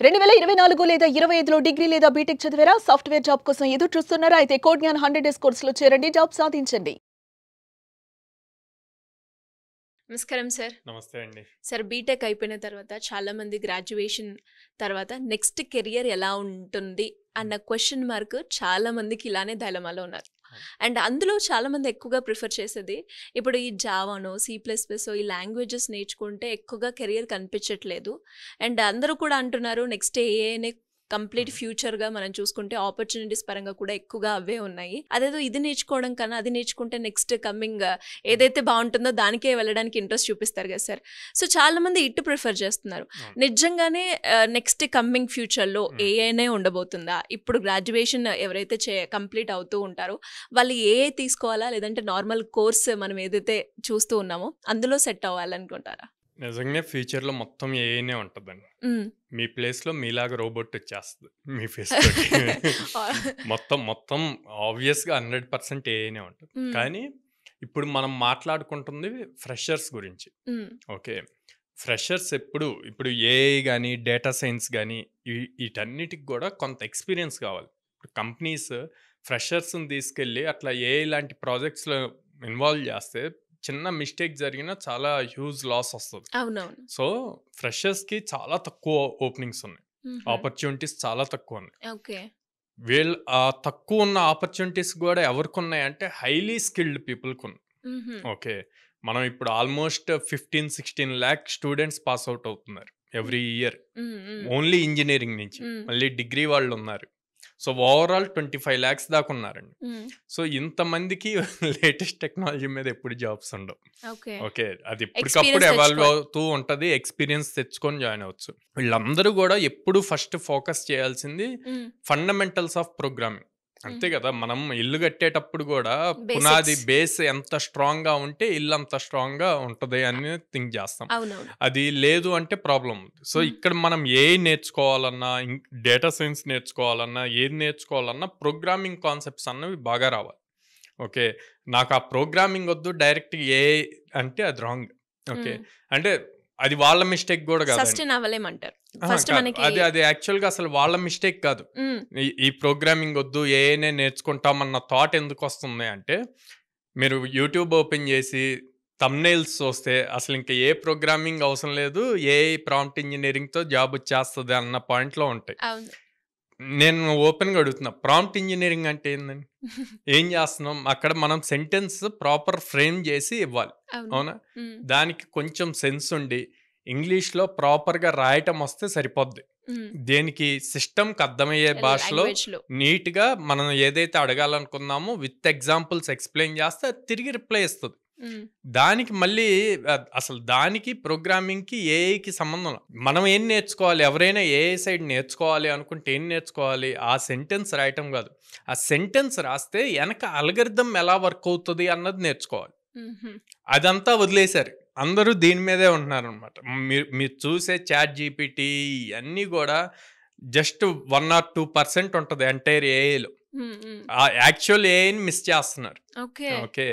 2024 లేదా 25లో డిగ్రీ లేదా బీటెక్ చదివారా? సాఫ్ట్‌వేర్ జాబ్ కోసం ఎదురు చూస్తున్నారా? అయితే కోడ్ జ్ఞాన్ 100 డేస్ కోర్సులో చేరండి. జాబ్ సాధించండి. నమస్కారం సార్. నమస్తే అండి. సార్ బీటెక్ అయిపోయిన తర్వాత చాలామంది గ్రాడ్యుయేషన్ తర్వాత నెక్స్ట్ కెరియర్ ఎలా ఉంటుంది అన్న క్వెషన్ మార్క్ చాలా మందికి ఇలానే డైలమాలో ఉన్నారు. అండ్ అందులో చాలామంది ఎక్కువగా ప్రిఫర్ చేసేది ఇప్పుడు ఈ జావానో C++ ఈ లాంగ్వేజెస్ నేర్చుకుంటే ఎక్కువగా కెరియర్ కనిపించట్లేదు. అండ్ అందరూ కూడా అంటున్నారు నెక్స్ట్ ఏఐనే కంప్లీట్ ఫ్యూచర్గా మనం చూసుకుంటే ఆపర్చునిటీస్ పరంగా కూడా ఎక్కువగా అవే ఉన్నాయి. అదేదో ఇది నేర్చుకోవడం కన్నా అది నేర్చుకుంటే నెక్స్ట్ కమింగ్ ఏదైతే బాగుంటుందో దానికే వెళ్ళడానికి ఇంట్రెస్ట్ చూపిస్తారు కదా సార్. సో చాలా మంది ఇటు ప్రిఫర్ చేస్తున్నారు. నిజంగానే నెక్స్ట్ కమింగ్ ఫ్యూచర్లో ఏఐనే ఉండబోతుందా? ఇప్పుడు గ్రాడ్యుయేషన్ ఎవరైతే కంప్లీట్ అవుతూ ఉంటారో వాళ్ళు ఏఐ తీసుకోవాలా లేదంటే నార్మల్ కోర్స్ మనం ఏదైతే చూస్తూ ఉన్నామో అందులో సెట్ అవ్వాలనుకుంటారా? నిజంగానే ఫ్యూచర్లో మొత్తం ఏఐనే ఉంటుందండి. మీ ప్లేస్లో మీలాగా రోబోట్ వచ్చేస్తుంది మీ ఫేస్ మొత్తం ఆబ్వియస్గా 100% ఏఐనే ఉంటుంది. కానీ ఇప్పుడు మనం మాట్లాడుకుంటుంది ఫ్రెషర్స్ గురించి. ఓకే, ఫ్రెషర్స్ ఇప్పుడు ఏఐ కానీ డేటా సైన్స్ కానీ వీటన్నిటికి కూడా కొంత ఎక్స్పీరియన్స్ కావాలి. ఇప్పుడు కంపెనీస్ ఫ్రెషర్స్ని తీసుకెళ్ళి అట్లా ఏఐ లాంటి ప్రాజెక్ట్స్లో ఇన్వాల్వ్ చేస్తే చిన్న మిస్టేక్ జరిగినా చాలా హ్యూజ్ లాస్ వస్తుంది. అవునవును. సో ఫ్రెషర్స్కి చాలా తక్కువ ఓపెనింగ్స్ ఉన్నాయి, ఆపర్చునిటీస్ చాలా తక్కువ ఉన్నాయి. ఓకే, వీళ్ళు తక్కువ ఉన్న ఆపర్చునిటీస్ కూడా ఎవరికి ఉన్నాయంటే హైలీ స్కిల్డ్ పీపుల్కి ఉన్నాయి. ఓకే, మనం ఇప్పుడు almost 15-16 lakh students pass out అవుతున్నారు ఎవ్రీ ఇయర్ ఓన్లీ ఇంజనీరింగ్ నుంచి. మళ్ళీ డిగ్రీ వాళ్ళు ఉన్నారు. సో ఓవరాల్ 25 lakhs దాకా ఉన్నారండి. సో ఇంతమందికి లేటెస్ట్ టెక్నాలజీ మీద ఎప్పుడు జాబ్స్ ఉండవు. ఓకే, అది ఎప్పటికప్పుడు ఎవాల్వ్ అవుతూ ఉంటుంది. ఎక్స్పీరియన్స్ తెచ్చుకొని జాయిన్ అవ్వచ్చు. వీళ్ళందరూ కూడా ఎప్పుడు ఫస్ట్ ఫోకస్ చేయాల్సింది ఫండమెంటల్స్ ఆఫ్ ప్రోగ్రామింగ్. అంతే కదా, మనం ఇల్లు కట్టేటప్పుడు కూడా పునాది బేస్ ఎంత స్ట్రాంగ్ గా ఉంటే ఇల్లు అంత స్ట్రాంగ్ గా ఉంటది అని థింక్ చేస్తాం. అది లేదు అంటే ప్రాబ్లం ఉంది. సో ఇక్కడ మనం ఏఐ నేర్చుకోవాలన్నా డేటా సైన్స్ నేర్చుకోవాలన్నా ఏది నేర్చుకోవాలన్నా ప్రోగ్రామింగ్ కాన్సెప్ట్స్ అన్నవి బాగా రావాలి. ఓకే, నాకు ఆ ప్రోగ్రామింగ్ వద్దు డైరెక్ట్ ఏఐ అంటే అది రాంగ్. ఓకే, అంటే అది వాళ్ళ మిస్టేక్ కూడా కాదు, అది యాక్చువల్గా అసలు వాళ్ళ మిస్టేక్ కాదు. ఈ ప్రోగ్రామింగ్ వద్దు ఏఐనే నేర్చుకుంటామన్న థాట్ ఎందుకు వస్తుంది అంటే, మీరు యూట్యూబ్ ఓపెన్ చేసి థంబ్నెయిల్స్ వస్తే అసలు ఇంకా ఏ ప్రోగ్రామింగ్ అవసరం లేదు, ఏఐ ప్రాంప్ట్ ఇంజనీరింగ్తో జాబ్ వచ్చేస్తుంది అన్న పాయింట్లో ఉంటాయి. నేను ఓపెన్గా అడుగుతున్నా, ప్రాంప్ట్ ఇంజనీరింగ్ అంటే ఏందని? ఏం చేస్తున్నాం అక్కడ? మనం సెంటెన్స్ ప్రాపర్ ఫ్రేమ్ చేసి ఇవ్వాలి, అవునా? దానికి కొంచెం సెన్స్ ఉండి ఇంగ్లీష్లో ప్రాపర్గా రాయటం వస్తే సరిపోద్ది. దేనికి సిస్టమ్కి అర్థమయ్యే భాషలో నీట్గా మనం ఏదైతే అడగాలనుకున్నామో విత్ ఎగ్జాంపుల్స్ ఎక్స్ప్లెయిన్ చేస్తే తిరిగి రిప్లై ఇస్తుంది. దానికి మళ్ళీ అసలు దానికి ప్రోగ్రామింగ్కి ఏఐకి సంబంధం. మనం ఏం నేర్చుకోవాలి? ఎవరైనా ఏఐ సైడ్ నేర్చుకోవాలి అనుకుంటే ఏం నేర్చుకోవాలి? ఆ సెంటెన్స్ రాయటం కాదు, ఆ సెంటెన్స్ రాస్తే వెనక అల్గరిథం ఎలా వర్క్ అవుతుంది అన్నది నేర్చుకోవాలి. అదంతా వదిలేశారు, అందరూ దీని మీదే ఉంటున్నారు అనమాట. మీరు చూసే ChatGPT అన్నీ కూడా జస్ట్ 1 or 2% ఉంటుంది ఎంటైర్ ఏఐలో. ఆ యాక్చువల్ ఏఐని మిస్ చేస్తున్నారు. ఓకే,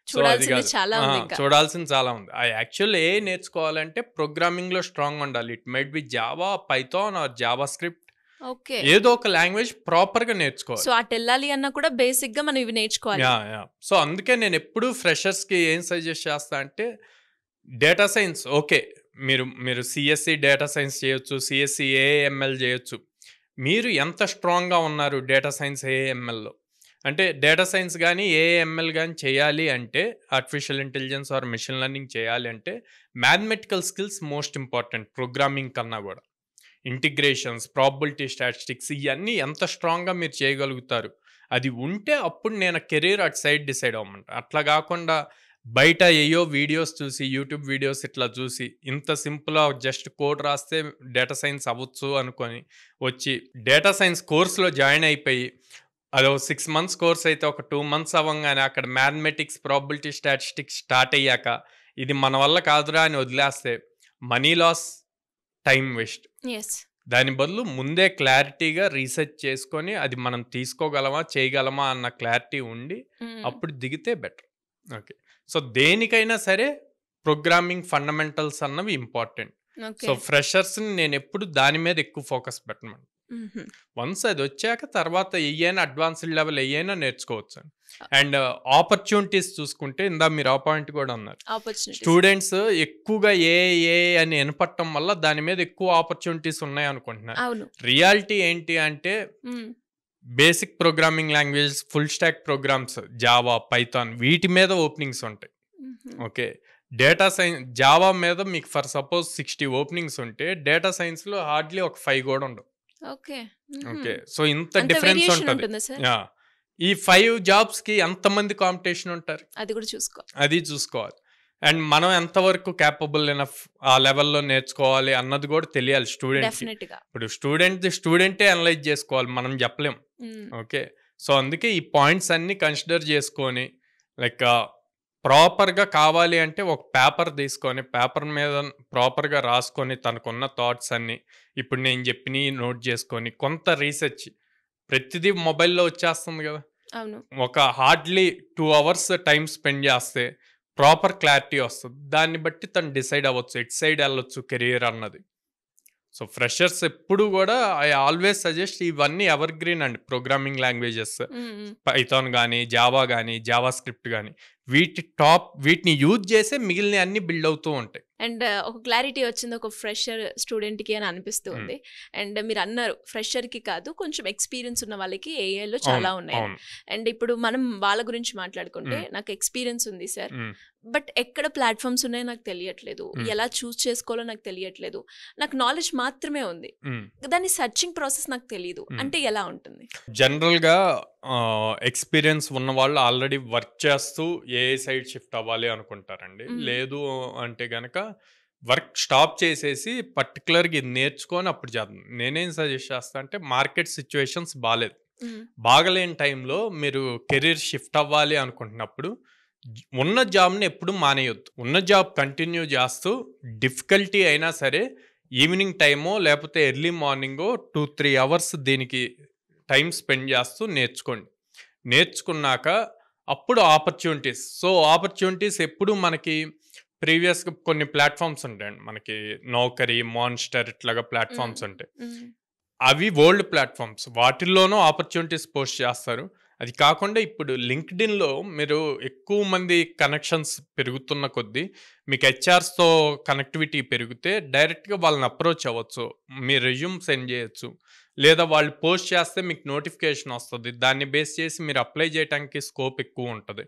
చూడాల్సింది చాలా ఉంది. ఆ యాక్చువల్ ఏ నేర్చుకోవాలంటే ప్రోగ్రామింగ్ లో స్ట్రాంగ్ ఉండాలి. It might be Java, Python or JavaScript, ఏదో ఒక లాంగ్వేజ్ ప్రాపర్ గా నేర్చుకోవాలి. సో అటు వెళ్ళాలి అన్నా కూడా బేసిక్ గా మనం ఇవి నేర్చుకోవాలి. సో అందుకే నేను ఎప్పుడు ఫ్రెషర్స్ కి ఏం సజెస్ట్ చేస్తా అంటే, డేటా సైన్స్ ఓకే, మీరు సిఎస్సి డేటా సైన్స్ చేయొచ్చు, సిఎస్సి ఏఎంఎల్ చేయొచ్చు. మీరు ఎంత స్ట్రాంగ్ గా ఉన్నారు డేటా సైన్స్ ఏఎంఎల్లో అంటే, డేటా సైన్స్ కానీ ఏఎంఎల్ కానీ చేయాలి అంటే, artificial intelligence or machine learning చేయాలి అంటే mathematical skills most important. Programming కన్నా కూడా ఇంటిగ్రేషన్స్, ప్రాబబిలిటీ స్టాటిస్టిక్స్ ఇవన్నీ ఎంత స్ట్రాంగ్గా మీరు చేయగలుగుతారు, అది ఉంటే అప్పుడు నేను కెరీర్ అటు సైడ్ డిసైడ్ అవ్వమంట. అట్లా కాకుండా బయట ఏయో వీడియోస్ చూసి, యూట్యూబ్ వీడియోస్ ఇట్లా చూసి ఇంత సింపుల్గా జస్ట్ కోడ్ రాస్తే డేటా సైన్స్ అవ్వచ్చు అనుకొని వచ్చి డేటా సైన్స్ కోర్సులో జాయిన్ అయిపోయి అదో 6 months కోర్స్ అయితే ఒక 2 months అవ్వగానే అక్కడ మ్యాథమెటిక్స్, ప్రాబబిలిటీ స్టాటిస్టిక్స్ స్టార్ట్ అయ్యాక ఇది మన వల్ల కాదురా అని వదిలేస్తే మనీ లాస్, టైం వేస్ట్. దాని బదులు ముందే క్లారిటీగా రీసెర్చ్ చేసుకొని అది మనం తీసుకోగలమా చేయగలమా అన్న క్లారిటీ ఉండి అప్పుడు దిగితే బెటర్. ఓకే, సో దేనికైనా సరే ప్రోగ్రామింగ్ ఫండమెంటల్స్ అన్నవి ఇంపార్టెంట్. ఓకే. సో ఫ్రెషర్స్ని నేను ఎప్పుడు దాని మీద ఎక్కువ ఫోకస్ పెట్టమని. వన్స్ అది వచ్చాక తర్వాత ఏయైనా అడ్వాన్స్డ్ లెవెల్ ఏయైనా నేర్చుకోవచ్చు అండి. అండ్ ఆపర్చునిటీస్ చూసుకుంటే ఇందా మీరు ఆ పాయింట్ కూడా అన్నారు. ఆపర్చునిటీస్. స్టూడెంట్స్ ఎక్కువగా ఏ అని వినపడటం వల్ల దాని మీద ఎక్కువ ఆపర్చునిటీస్ ఉన్నాయి అనుకుంటున్నారు. అవును. రియాలిటీ ఏంటి అంటే basic programming languages, full stack programs, Java, Python వీటి మీద ఓపెనింగ్స్ ఉంటాయి. ఓకే, డేటా సైన్స్ జావా మీద మీకు ఫర్ సపోజ్ 60 ఓపెనింగ్స్ ఉంటే డేటా సైన్స్లో హార్డ్లీ ఒక 5 కూడా ఉండవు. ఓకే. ఓకే, సో ఇంత అంత డిఫరెన్స్ వేరియేషన్ ఉంటుంది. ఉంటుందా సార్? ఈ 5 జాబ్స్కి ఎంతమంది కాంపిటీషన్ ఉంటారు అది కూడా చూసుకో. అది చూసుకోవాలి. అండ్ మనం ఎంతవరకు క్యాపబుల్ ఎనఫ్ ఆ లెవెల్లో నేర్చుకోవాలి అన్నది కూడా తెలియాలి స్టూడెంట్. డెఫినెట్ గా. ఇప్పుడు స్టూడెంటే అనలైజ్ చేసుకోవాలి, మనం చెప్పలేం. ఓకే, సో అందుకే ఈ పాయింట్స్ అన్ని కన్సిడర్ చేసుకొని లైక్ ప్రాపర్గా కావాలి అంటే ఒక పేపర్ తీసుకొని పేపర్ మీద ప్రాపర్గా రాసుకొని తనకున్న థాట్స్ అన్ని ఇప్పుడు నేను చెప్పినవి నోట్ చేసుకొని కొంత రీసెర్చ్, ప్రతిదీ మొబైల్లో వచ్చేస్తుంది కదా. అవును. ఒక హార్డ్లీ 2 hours టైం స్పెండ్ చేస్తే ప్రాపర్ క్లారిటీ వస్తుంది. దాన్ని బట్టి తను డిసైడ్ అవ్వచ్చు ఎట్ సైడ్ వెళ్ళొచ్చు కెరియర్ అన్నది. సో ఫ్రెషర్స్ ఎప్పుడు కూడా ఐ ఆల్వేస్ సజెస్ట్ ఇవన్నీ ఎవర్ గ్రీన్ అండి. ప్రోగ్రామింగ్ లాంగ్వేజెస్ పైథాన్ కానీ, జావా కానీ, జావా స్క్రిప్ట్ కానీ వీటిని యూజ్ చేసే మిగిలిన అన్ని బిల్డ్ అవుతూ ఉంటాయి. అండ్ ఒక క్లారిటీ వచ్చింది ఒక ఫ్రెషర్ స్టూడెంట్కి అని అనిపిస్తుంది. అండ్ మీరు అన్నారు ఫ్రెషర్కి కాదు, కొంచెం ఎక్స్పీరియన్స్ ఉన్న వాళ్ళకి ఏఐలో చాలా ఉన్నాయి. అండ్ ఇప్పుడు మనం వాళ్ళ గురించి మాట్లాడుకుంటే నాకు ఎక్స్పీరియన్స్ ఉంది సార్, బట్ ఎక్కడ ప్లాట్ఫామ్స్ ఉన్నాయో నాకు తెలియట్లేదు, ఎలా చూస్ చేసుకోవాలో నాకు తెలియట్లేదు, నాకు నాలెడ్జ్ మాత్రమే ఉంది, దాని సర్చింగ్ ప్రాసెస్ నాకు తెలియదు అంటే ఎలా ఉంటుంది? జనరల్గా ఎక్స్పీరియన్స్ ఉన్న వాళ్ళు ఆల్రెడీ వర్క్ చేస్తూ ఏ సైడ్ షిఫ్ట్ అవ్వాలి అనుకుంటారండి. లేదు అంటే గనక వర్క్ స్టాప్ చేసేసి పర్టికులర్గా ఇది నేర్చుకొని అప్పుడు చేద్దాం. నేనేం సజెస్ట్ చేస్తా అంటే మార్కెట్ సిచ్యువేషన్స్ బాగలేని టైంలో మీరు కెరీర్ షిఫ్ట్ అవ్వాలి అనుకుంటున్నప్పుడు ఉన్న జాబ్ని ఎప్పుడు మానేయొద్దు. ఉన్న జాబ్ కంటిన్యూ చేస్తూ డిఫికల్టీ అయినా సరే ఈవినింగ్ టైమో లేకపోతే ఎర్లీ మార్నింగో 2-3 hours దీనికి టైం స్పెండ్ చేస్తూ నేర్చుకున్నాక అప్పుడు ఆపర్చునిటీస్. సో ఆపర్చునిటీస్ ఎప్పుడు మనకి ప్రీవియస్గా కొన్ని ప్లాట్ఫామ్స్ ఉంటాయండి, మనకి నౌకరీ, మాన్స్టర్ ఇట్లాగా ప్లాట్ఫామ్స్ ఉంటాయి. అవి ఓల్డ్ ప్లాట్ఫామ్స్, వాటిల్లోనూ ఆపర్చునిటీస్ పోస్ట్ చేస్తారు. అది కాకుండా ఇప్పుడు లింక్డ్ఇన్లో మీరు ఎక్కువ మంది కనెక్షన్స్ పెరుగుతున్న కొద్దీ మీకు హెచ్ఆర్స్తో కనెక్టివిటీ పెరిగితే డైరెక్ట్గా వాళ్ళని అప్రోచ్ అవ్వచ్చు, మీ రెజ్యూమ్ సెండ్ చేయొచ్చు, లేదా వాళ్ళు పోస్ట్ చేస్తే మీకు నోటిఫికేషన్ వస్తుంది. దాన్ని బేస్ చేసి మీరు అప్లై చేయడానికి స్కోప్ ఎక్కువ ఉంటుంది.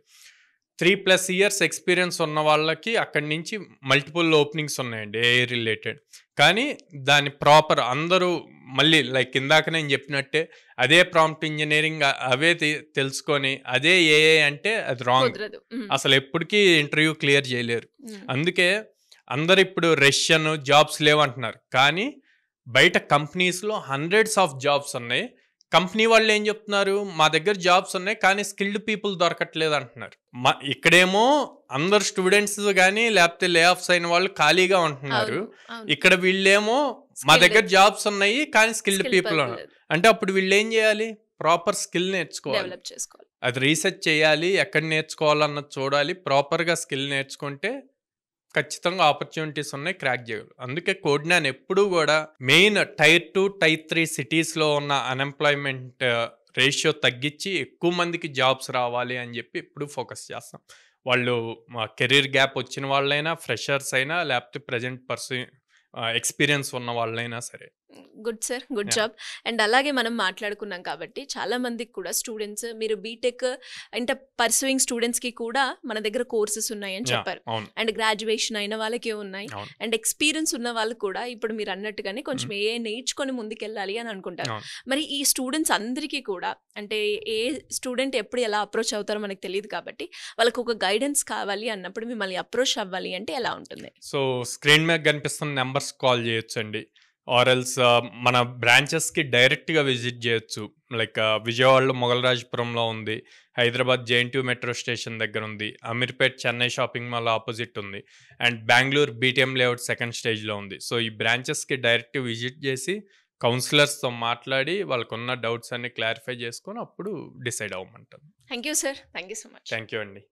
3+ years ఎక్స్పీరియన్స్ ఉన్న వాళ్ళకి అక్కడి నుంచి మల్టిపుల్ ఓపెనింగ్స్ ఉన్నాయండి ఏఐ రిలేటెడ్. కానీ దాని ప్రాపర్ అందరూ మళ్ళీ లైక్ ఇందాక నేను చెప్పినట్టే అదే ప్రాంప్ట్ ఇంజనీరింగ్ అవే తెలుసుకొని అదే ఏఐ అంటే అది రాంగ్. అసలు ఎప్పటికీ ఇంటర్వ్యూ క్లియర్ చేయలేరు. అందుకే అందరు ఇప్పుడు రష్యన్ జాబ్స్ లేవంటున్నారు, కానీ బయట కంపెనీస్లో హండ్రెడ్స్ ఆఫ్ జాబ్స్ ఉన్నాయి. కంపెనీ వాళ్ళు ఏం చెప్తున్నారు, మా దగ్గర జాబ్స్ ఉన్నాయి కానీ స్కిల్డ్ పీపుల్ దొరకట్లేదు అంటున్నారు. ఇక్కడేమో అందరు స్టూడెంట్స్ కానీ లేకపోతే లే ఆఫ్స్ అయిన వాళ్ళు ఖాళీగా ఉంటున్నారు. ఇక్కడ వీళ్ళేమో మా దగ్గర జాబ్స్ ఉన్నాయి కానీ స్కిల్డ్ పీపుల్ ఉన్నారు. అంటే అప్పుడు వీళ్ళు ఏం చేయాలి, ప్రాపర్ స్కిల్ నేర్చుకోవాలి, అది రీసెర్చ్ చేయాలి, ఎక్కడ నేర్చుకోవాలన్నది చూడాలి. ప్రాపర్గా స్కిల్ నేర్చుకుంటే ఖచ్చితంగా ఆపర్చునిటీస్ ఉన్నాయి, క్రాక్ చేయగలరు. అందుకే కోడ్నాన్ ఎప్పుడూ కూడా మెయిన్ Tier 2, Tier 3 సిటీస్లో ఉన్న అన్ఎంప్లాయ్మెంట్ రేషియో తగ్గించి ఎక్కువ మందికి జాబ్స్ రావాలి అని చెప్పి ఎప్పుడు ఫోకస్ చేస్తాం. వాళ్ళు కెరీర్ గ్యాప్ వచ్చిన వాళ్ళైనా, ఫ్రెషర్స్ అయినా, లేకపోతే ప్రజెంట్ ఎక్స్పీరియన్స్ ఉన్న వాళ్ళైనా సరే. Good sir, good job. And అలాగే మనం మాట్లాడుకున్నాం కాబట్టి చాలా మందికి కూడా స్టూడెంట్స్, మీరు బీటెక్ అంటే పర్సూయింగ్ స్టూడెంట్స్కి కూడా మన దగ్గర కోర్సెస్ ఉన్నాయని చెప్పారు. అండ్ గ్రాడ్యుయేషన్ అయిన వాళ్ళకి ఉన్నాయి, అండ్ ఎక్స్పీరియన్స్ ఉన్న వాళ్ళు కూడా ఇప్పుడు మీరు అన్నట్టుగానే కొంచెం ఏ నేర్చుకొని ముందుకెళ్ళాలి అని అనుకుంటారు. మరి ఈ స్టూడెంట్స్ అందరికీ కూడా అంటే ఏ స్టూడెంట్ ఎప్పుడు ఎలా అప్రోచ్ అవుతారో మనకు తెలియదు కాబట్టి వాళ్ళకు ఒక గైడెన్స్ కావాలి అన్నప్పుడు మిమ్మల్ని అప్రోచ్ అవ్వాలి అంటే ఎలా ఉంటుంది? సో స్క్రీన్ మీద కనిపిస్తున్న నెంబర్స్ కాల్ చేయొచ్చు అండి, ఆర్ఎల్స్ మన బ్రాంచెస్కి డైరెక్ట్గా విజిట్ చేయొచ్చు. లైక్ విజయవాడలో మొగలరాజపురంలో ఉంది, హైదరాబాద్ JNTU మెట్రో స్టేషన్ దగ్గర ఉంది, Ameerpet Chennai shopping mall opposite ఉంది, and Bengaluru BTM layout second స్టేజ్లో ఉంది. సో ఈ బ్రాంచెస్కి డైరెక్ట్ విజిట్ చేసి కౌన్సిలర్స్తో మాట్లాడి వాళ్ళకున్న డౌట్స్ అన్ని క్లారిఫై చేసుకొని అప్పుడు డిసైడ్ అవ్వమంటారు. Thank you sir, thank you so much. Thank you అండి.